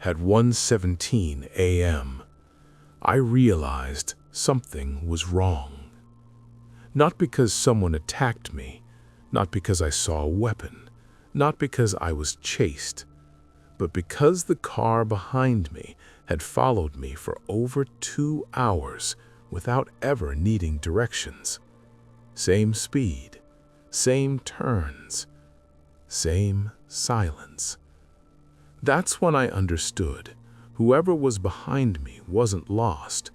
At 1:17 a.m., I realized something was wrong. Not because someone attacked me, not because I saw a weapon, not because I was chased, but because the car behind me had followed me for over 2 hours without ever needing directions. Same speed, same turns, same silence. That's when I understood whoever was behind me wasn't lost,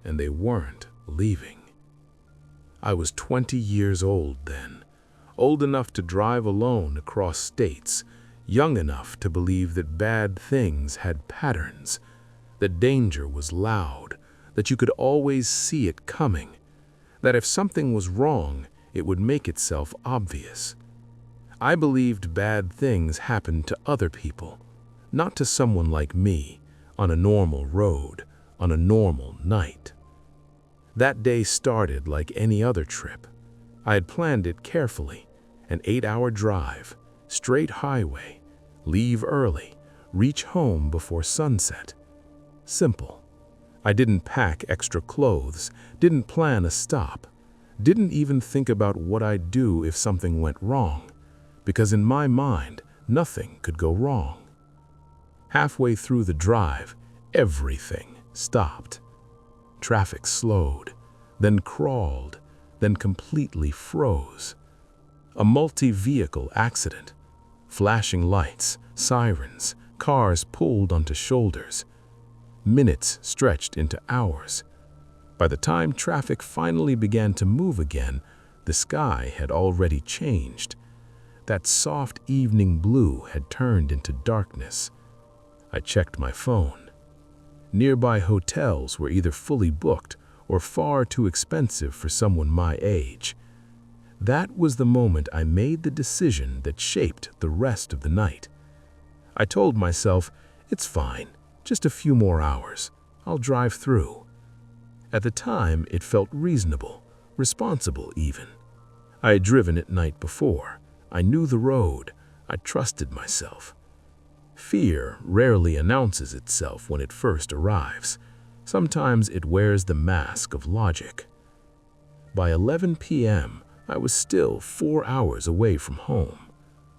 and they weren't leaving. I was 20 years old then, old enough to drive alone across states, young enough to believe that bad things had patterns, that danger was loud, that you could always see it coming, that if something was wrong, it would make itself obvious. I believed bad things happened to other people, not to someone like me, on a normal road, on a normal night. That day started like any other trip. I had planned it carefully, an 8-hour drive, straight highway, leave early, reach home before sunset. Simple. I didn't pack extra clothes, didn't plan a stop, didn't even think about what I'd do if something went wrong, because in my mind, nothing could go wrong. Halfway through the drive, everything stopped. Traffic slowed, then crawled, then completely froze. A multi-vehicle accident. Flashing lights, sirens, cars pulled onto shoulders. Minutes stretched into hours. By the time traffic finally began to move again, the sky had already changed. That soft evening blue had turned into darkness. I checked my phone. Nearby hotels were either fully booked or far too expensive for someone my age. That was the moment I made the decision that shaped the rest of the night. I told myself, it's fine, just a few more hours. I'll drive through. At the time, it felt reasonable, responsible even. I had driven at night before. I knew the road. I trusted myself. Fear rarely announces itself when it first arrives. Sometimes it wears the mask of logic. By 11 p.m., I was still 4 hours away from home.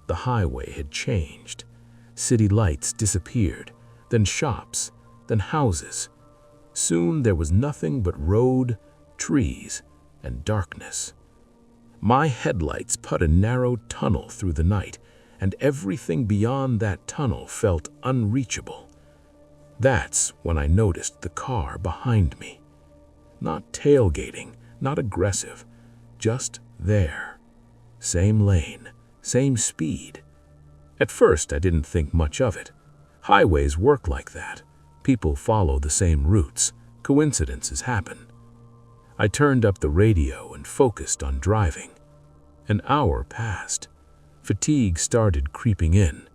The highway had changed. City lights disappeared, then shops, then houses. Soon there was nothing but road, trees, and darkness. My headlights cut a narrow tunnel through the night, and everything beyond that tunnel felt unreachable. That's when I noticed the car behind me. Not tailgating, not aggressive, just there. Same lane, same speed. At first, I didn't think much of it. Highways work like that. People follow the same routes. Coincidences happen. I turned up the radio and focused on driving. An hour passed. Fatigue started creeping in.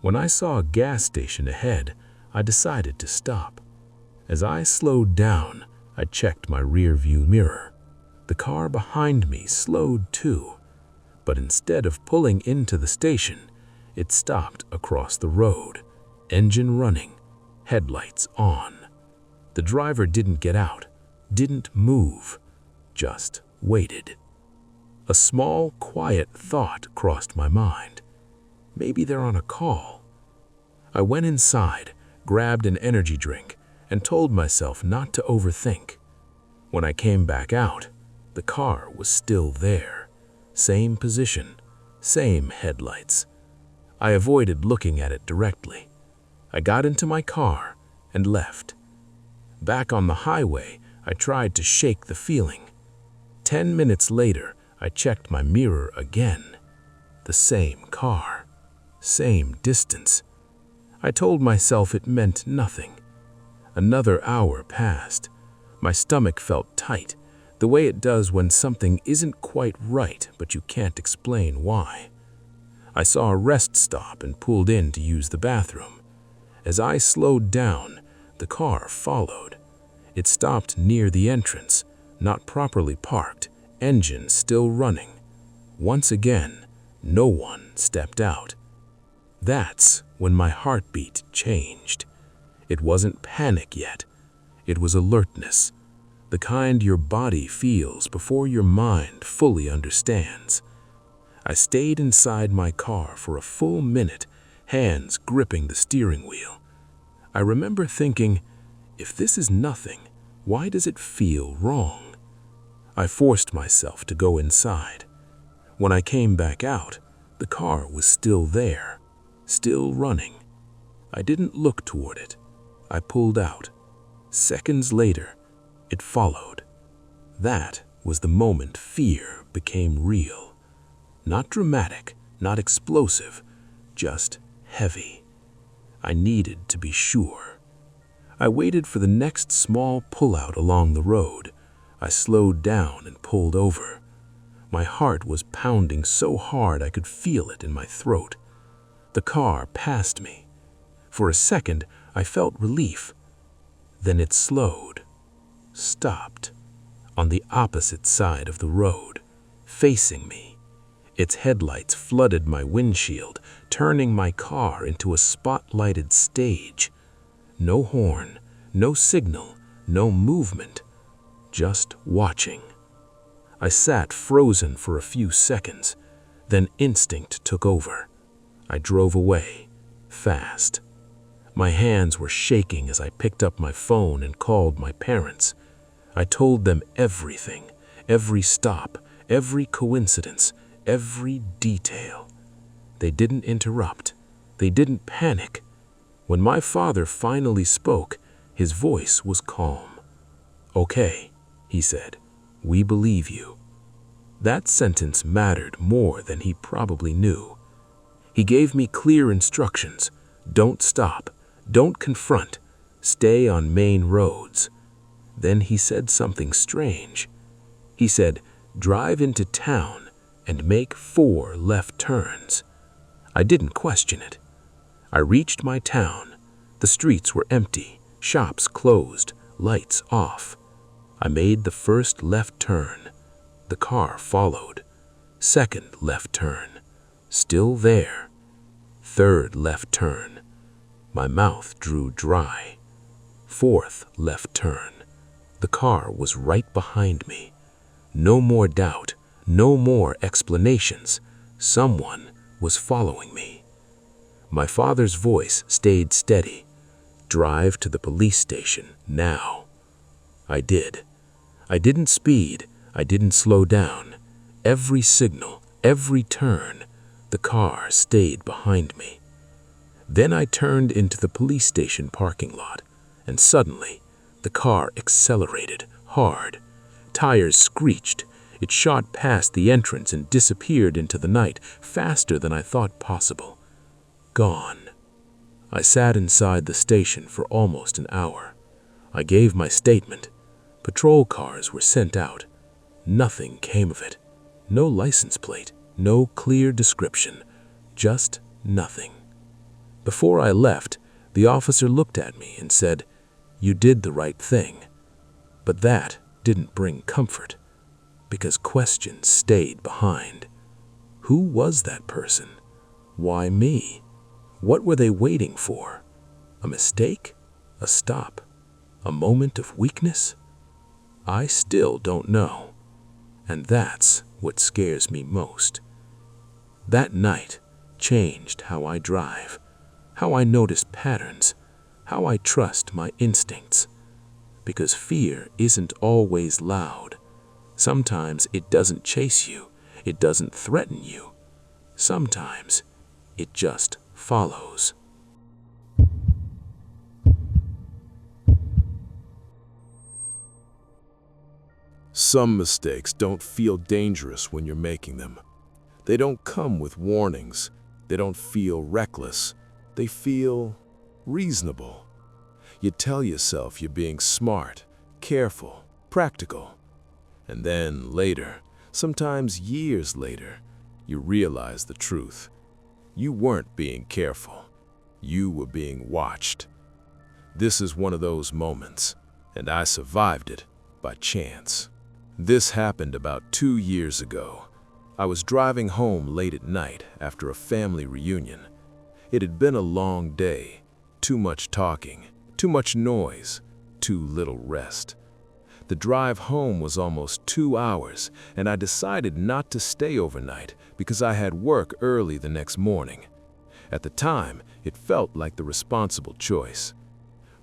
When I saw a gas station ahead, I decided to stop. As I slowed down, I checked my rear-view mirror. The car behind me slowed too, but instead of pulling into the station, it stopped across the road, engine running, headlights on. The driver didn't get out, didn't move, just waited. A small, quiet thought crossed my mind. Maybe they're on a call. I went inside, grabbed an energy drink, and told myself not to overthink. When I came back out, the car was still there. Same position, same headlights. I avoided looking at it directly. I got into my car and left. Back on the highway, I tried to shake the feeling. 10 minutes later, I checked my mirror again. The same car, same distance. I told myself it meant nothing. Another hour passed. My stomach felt tight, the way it does when something isn't quite right, but you can't explain why. I saw a rest stop and pulled in to use the bathroom. As I slowed down, the car followed. It stopped near the entrance, not properly parked, engine still running. Once again, no one stepped out. That's when my heartbeat changed. It wasn't panic yet. It was alertness, the kind your body feels before your mind fully understands. I stayed inside my car for a full minute, hands gripping the steering wheel. I remember thinking, if this is nothing, why does it feel wrong? I forced myself to go inside. When I came back out, the car was still there, still running. I didn't look toward it. I pulled out. Seconds later, it followed. That was the moment fear became real. Not dramatic, not explosive, just heavy. I needed to be sure. I waited for the next small pullout along the road. I slowed down and pulled over. My heart was pounding so hard I could feel it in my throat. The car passed me. For a second, I felt relief. Then it slowed, stopped, on the opposite side of the road, facing me. Its headlights flooded my windshield, turning my car into a spotlighted stage. No horn, no signal, no movement, just watching. I sat frozen for a few seconds, then instinct took over. I drove away, fast. My hands were shaking as I picked up my phone and called my parents. I told them everything, every stop, every coincidence, every detail. They didn't interrupt. They didn't panic. When my father finally spoke, his voice was calm. "Okay," he said, "we believe you." That sentence mattered more than he probably knew. He gave me clear instructions. Don't stop. Don't confront. Stay on main roads. Then he said something strange. He said, "Drive into town and make 4 left turns." I didn't question it. I reached my town. The streets were empty, shops closed, lights off. I made the first left turn. The car followed. Second left turn. Still there. Third left turn. My mouth drew dry. Fourth left turn. The car was right behind me. No more doubt, no more explanations. Someone was following me. My father's voice stayed steady. "Drive to the police station now." I did. I didn't speed. I didn't slow down. Every signal, every turn, the car stayed behind me. Then I turned into the police station parking lot, and suddenly, the car accelerated hard. Tires screeched. It shot past the entrance and disappeared into the night faster than I thought possible. Gone. I sat inside the station for almost an hour. I gave my statement. Patrol cars were sent out. Nothing came of it. No license plate, no clear description, just nothing. Before I left, the officer looked at me and said, "You did the right thing." But that didn't bring comfort, because questions stayed behind. Who was that person? Why me? What were they waiting for? A mistake? A stop? A moment of weakness? I still don't know. And that's what scares me most. That night changed how I drive, how I notice patterns, how I trust my instincts. Because fear isn't always loud. Sometimes it doesn't chase you, it doesn't threaten you. Sometimes it just follows. Some mistakes don't feel dangerous when you're making them. They don't come with warnings. They don't feel reckless. They feel reasonable. You tell yourself you're being smart, careful, practical. And then later, sometimes years later, you realize the truth. You weren't being careful. You were being watched. This is one of those moments, and I survived it by chance. This happened about 2 years ago. I was driving home late at night after a family reunion. It had been a long day, too much talking, Too much noise, too little rest. The drive home was almost 2 hours, and I decided not to stay overnight because I had work early the next morning. At the time, it felt like the responsible choice.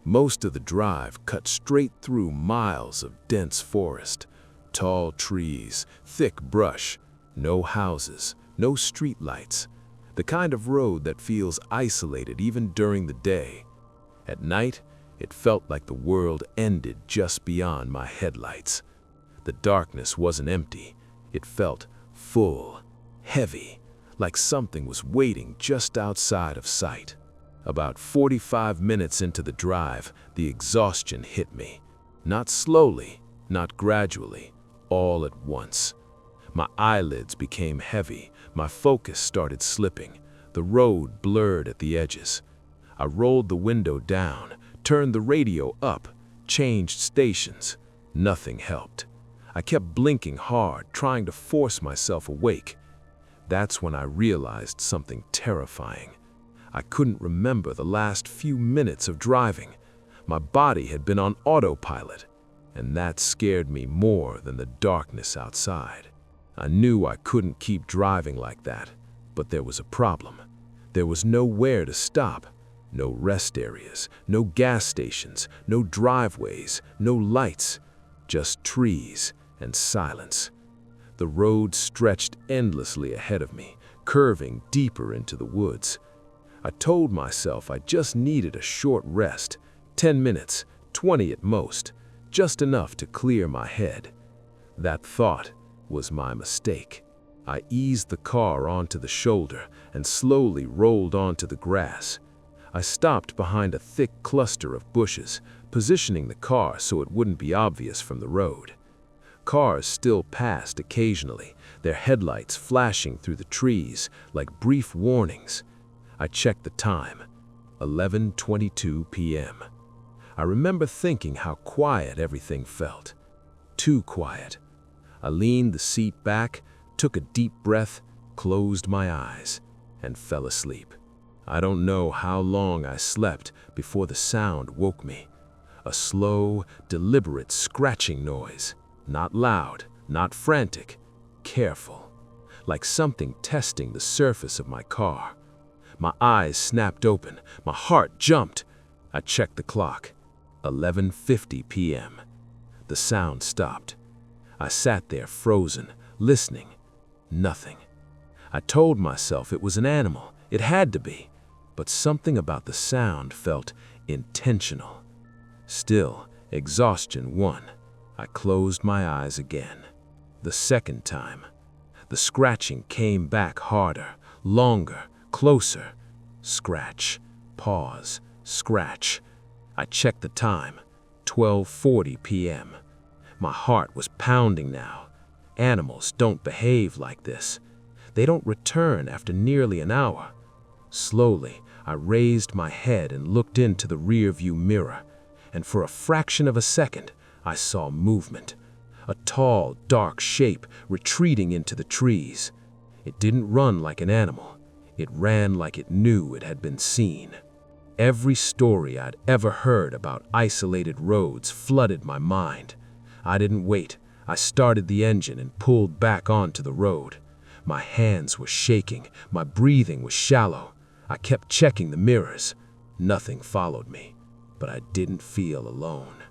Most of the drive cut straight through miles of dense forest, tall trees, thick brush, no houses, no streetlights, the kind of road that feels isolated even during the day. At night, it felt like the world ended just beyond my headlights. The darkness wasn't empty. It felt full, heavy, like something was waiting just outside of sight. About 45 minutes into the drive, the exhaustion hit me. Not slowly, not gradually, all at once. My eyelids became heavy, my focus started slipping, the road blurred at the edges. I rolled the window down, turned the radio up, changed stations. Nothing helped. I kept blinking hard, trying to force myself awake. That's when I realized something terrifying. I couldn't remember the last few minutes of driving. My body had been on autopilot, and that scared me more than the darkness outside. I knew I couldn't keep driving like that, but there was a problem. There was nowhere to stop. No rest areas, no gas stations, no driveways, no lights, just trees and silence. The road stretched endlessly ahead of me, curving deeper into the woods. I told myself I just needed a short rest, 10 minutes, 20 at most, just enough to clear my head. That thought was my mistake. I eased the car onto the shoulder and slowly rolled onto the grass. I stopped behind a thick cluster of bushes, positioning the car so it wouldn't be obvious from the road. Cars still passed occasionally, their headlights flashing through the trees like brief warnings. I checked the time, 11:22 p.m. I remember thinking how quiet everything felt. Too quiet. I leaned the seat back, took a deep breath, closed my eyes, and fell asleep. I don't know how long I slept before the sound woke me. A slow, deliberate scratching noise. Not loud, not frantic, careful, like something testing the surface of my car. My eyes snapped open, my heart jumped. I checked the clock, 11:50 p.m. The sound stopped. I sat there frozen, listening. Nothing. I told myself it was an animal, it had to be, but something about the sound felt intentional. Still, exhaustion won. I closed my eyes again. The second time. The scratching came back harder, longer, closer. Scratch, pause, scratch. I checked the time, 12:40 p.m. My heart was pounding now. Animals don't behave like this. They don't return after nearly an hour. Slowly, I raised my head and looked into the rearview mirror, and for a fraction of a second, I saw movement. A tall, dark shape retreating into the trees. It didn't run like an animal. It ran like it knew it had been seen. Every story I'd ever heard about isolated roads flooded my mind. I didn't wait. I started the engine and pulled back onto the road. My hands were shaking. My breathing was shallow. I kept checking the mirrors. Nothing followed me, but I didn't feel alone.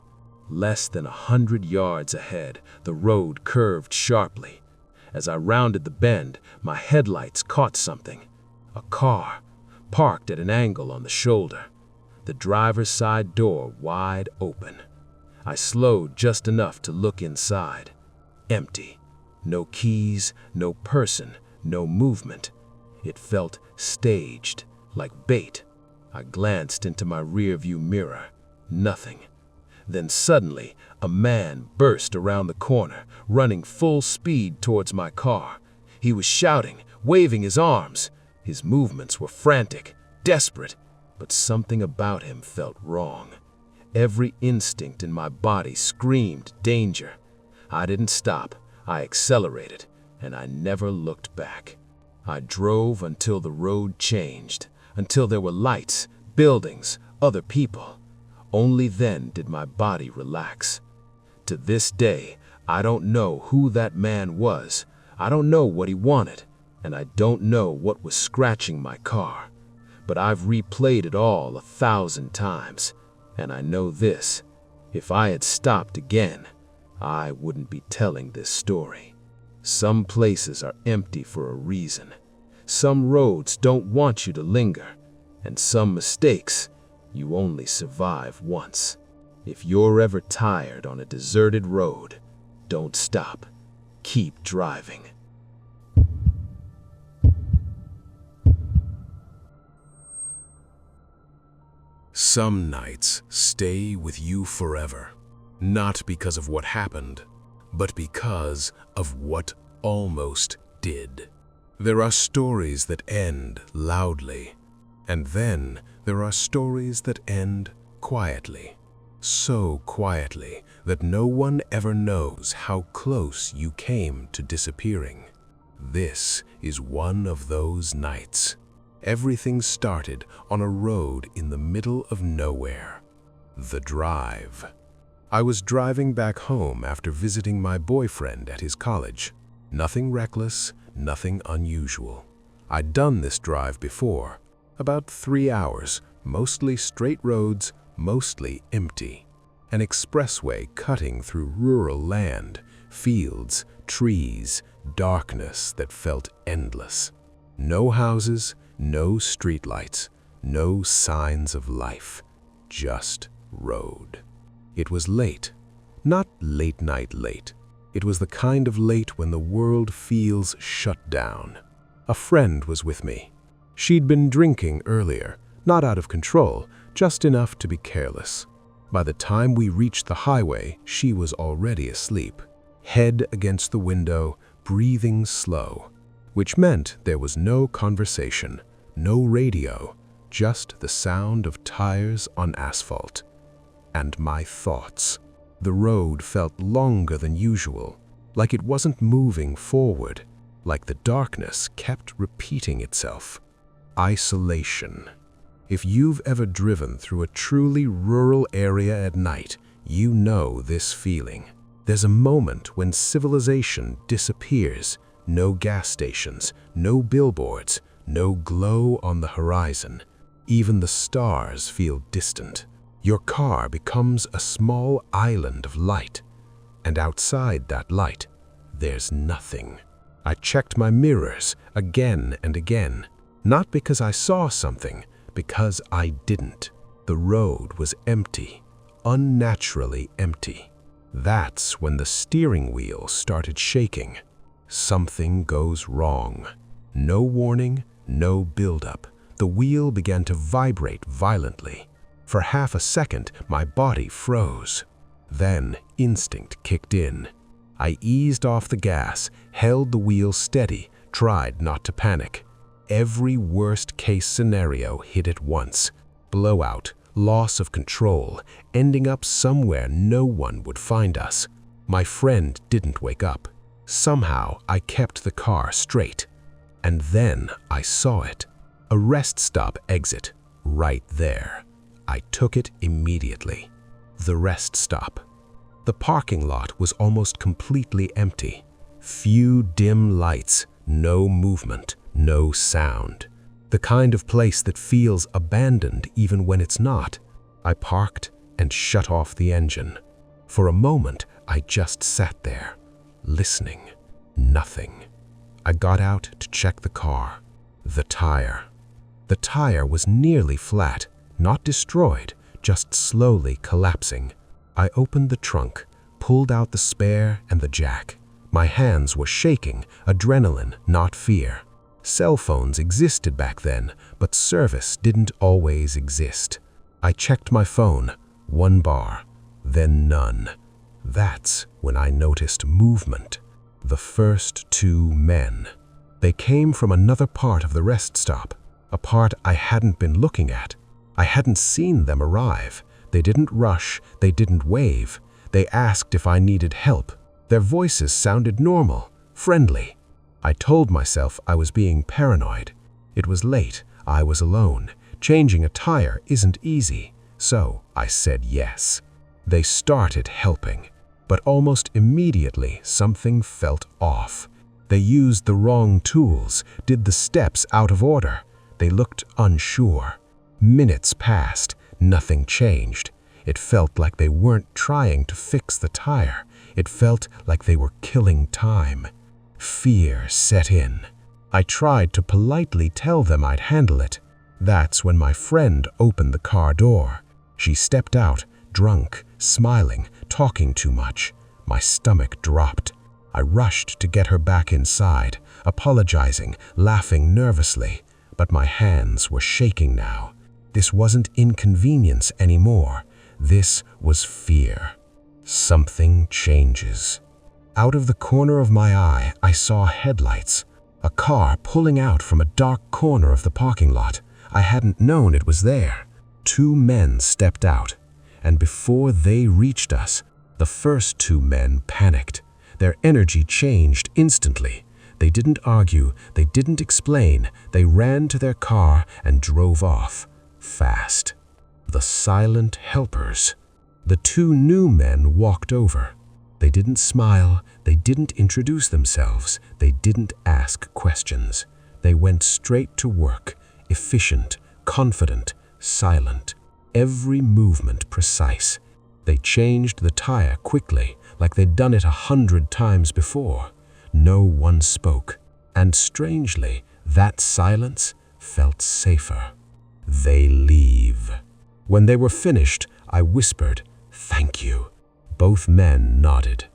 Less than 100 yards ahead, the road curved sharply. As I rounded the bend, my headlights caught something. A car, parked at an angle on the shoulder. The driver's side door wide open. I slowed just enough to look inside. Empty. No keys, no person, no movement. It felt staged, like bait. I glanced into my rearview mirror. Nothing. Then suddenly, a man burst around the corner, running full speed towards my car. He was shouting, waving his arms. His movements were frantic, desperate, but something about him felt wrong. Every instinct in my body screamed danger. I didn't stop. I accelerated, and I never looked back. I drove until the road changed, until there were lights, buildings, other people. Only then did my body relax. To this day, I don't know who that man was. I don't know what he wanted, and I don't know what was scratching my car. But I've replayed it all 1,000 times, and I know this: if I had stopped again, I wouldn't be telling this story. Some places are empty for a reason. Some roads don't want you to linger, and some mistakes you only survive once. If you're ever tired on a deserted road, don't stop. Keep driving. Some nights stay with you forever, not because of what happened, but because of what almost did. There are stories that end loudly, and then there are stories that end quietly. So quietly that no one ever knows how close you came to disappearing. This is one of those nights. Everything started on a road in the middle of nowhere. The Drive. I was driving back home after visiting my boyfriend at his college. Nothing reckless, nothing unusual. I'd done this drive before. About 3 hours, mostly straight roads, mostly empty. An expressway cutting through rural land, fields, trees, darkness that felt endless. No houses, no streetlights, no signs of life, just road. It was late, not late night late. It was the kind of late when the world feels shut down. A friend was with me. She'd been drinking earlier, not out of control, just enough to be careless. By the time we reached the highway, she was already asleep, head against the window, breathing slow, which meant there was no conversation, no radio, just the sound of tires on asphalt. And my thoughts. The road felt longer than usual, like it wasn't moving forward, like the darkness kept repeating itself. Isolation. If you've ever driven through a truly rural area at night, you know this feeling. There's a moment when civilization disappears. No gas stations, no billboards, no glow on the horizon. Even the stars feel distant. Your car becomes a small island of light, and outside that light, there's nothing. I checked my mirrors again and again, not because I saw something, because I didn't. The road was empty, unnaturally empty. That's when the steering wheel started shaking. Something goes wrong. No warning, no buildup. The wheel began to vibrate violently. For half a second, my body froze. Then instinct kicked in. I eased off the gas, held the wheel steady, tried not to panic. Every worst-case scenario hit at once. Blowout, loss of control, ending up somewhere no one would find us. My friend didn't wake up. Somehow, I kept the car straight. And then I saw it. A rest stop exit, right there. I took it immediately. The rest stop. The parking lot was almost completely empty. Few dim lights, no movement, no sound. The kind of place that feels abandoned even when it's not. I parked and shut off the engine. For a moment, I just sat there, listening. Nothing. I got out to check the car. The tire. The tire was nearly flat, not destroyed, just slowly collapsing. I opened the trunk, pulled out the spare and the jack. My hands were shaking, adrenaline, not fear. Cell phones existed back then, but service didn't always exist. I checked my phone, 1 bar, then none. That's when I noticed movement. The first 2 men. They came from another part of the rest stop, a part I hadn't been looking at. I hadn't seen them arrive. They didn't rush, they didn't wave. They asked if I needed help. Their voices sounded normal, friendly. I told myself I was being paranoid. It was late, I was alone. Changing a tire isn't easy. So I said yes. They started helping, but almost immediately something felt off. They used the wrong tools, did the steps out of order. They looked unsure. Minutes passed, nothing changed. It felt like they weren't trying to fix the tire. It felt like they were killing time. Fear set in. I tried to politely tell them I'd handle it. That's when my friend opened the car door. She stepped out, drunk, smiling, talking too much. My stomach dropped. I rushed to get her back inside, apologizing, laughing nervously, but my hands were shaking now. This wasn't inconvenience anymore. This was fear. Something changes. Out of the corner of my eye, I saw headlights. A car pulling out from a dark corner of the parking lot. I hadn't known it was there. 2 men stepped out, and before they reached us, the first 2 men panicked. Their energy changed instantly. They didn't argue, they didn't explain. They ran to their car and drove off, fast. The silent helpers. The 2 new men walked over. They didn't smile, they didn't introduce themselves, they didn't ask questions. They went straight to work, efficient, confident, silent. Every movement precise. They changed the tire quickly, like they'd done it 100 times before. No one spoke, and strangely, that silence felt safer. They leave. When they were finished, I whispered, "Thank you." Both men nodded.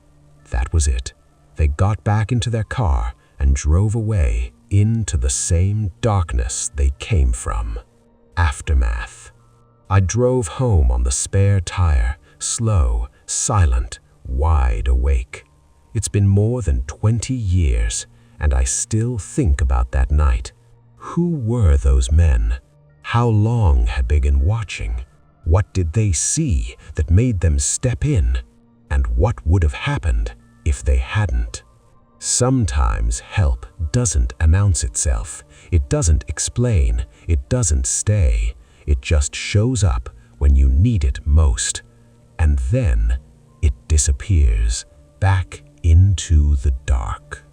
That was it. They got back into their car and drove away into the same darkness they came from. Aftermath. I drove home on the spare tire, slow, silent, wide awake. It's been more than 20 years, and I still think about that night. Who were those men? How long had they been watching? What did they see that made them step in? And what would have happened if they hadn't? Sometimes help doesn't announce itself. It doesn't explain. It doesn't stay. It just shows up when you need it most. And then it disappears back into the dark.